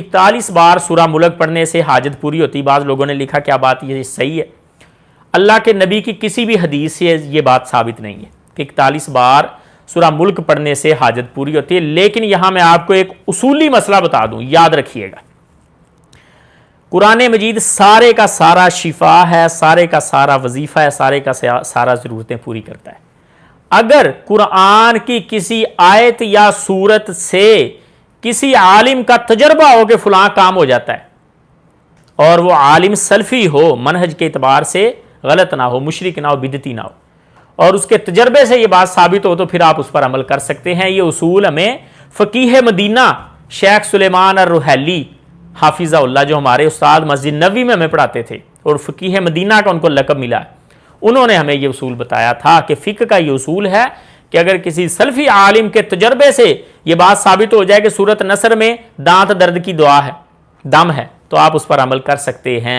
41 بار سورہ ملک پڑھنے سے حاجت پوری ہوتی. بعض لوگوں نے لکھا کیا بات یہ صحیح ہے؟ اللہ کے نبی کی کسی بھی حدیث سے یہ بات ثابت نہیں ہے کہ 41 بار سورہ ملک پڑھنے سے حاجت پوری ہوتی ہے. لیکن یہاں میں آپ کو ایک اصولی مسئلہ بتا دوں، یاد رکھیے گا. قرآن مجید سارے کا سارا شفا ہے، سارے کا سارا وظیفہ ہے، سارے کا سارا ضرورتیں پوری کرتا ہے. اگر قرآن کی کسی آیت یا سورت سے کسی عالم کا تجربہ ہو کہ فلاں کام ہو جاتا ہے، اور وہ عالم سلفی ہو، منہج کے اعتبار سے غلط نہ ہو، مشرک نہ ہو، بدعتی نہ ہو، اور اس کے تجربے سے یہ بات ثابت ہو، تو پھر آپ اس پر عمل کر سکتے ہیں. یہ اصول ہمیں فقیہ مدینہ شیخ سلیمان الرحیلی حافظہ اللہ، جو ہمارے استاد مسجد نبوی میں ہمیں پڑھاتے تھے اور فقیہ مدینہ کا ان کو لقب ملا، انہوں نے ہمیں یہ اصول بتایا تھا کہ فقہ کا یہ اصول ہے کہ اگر کسی سلفی عالم کے تجربے سے یہ بات ثابت ہو جائے کہ سورۃ نصر میں دانت درد کی دعا ہے، دم ہے، تو آپ اس پر عمل کر سکتے ہیں.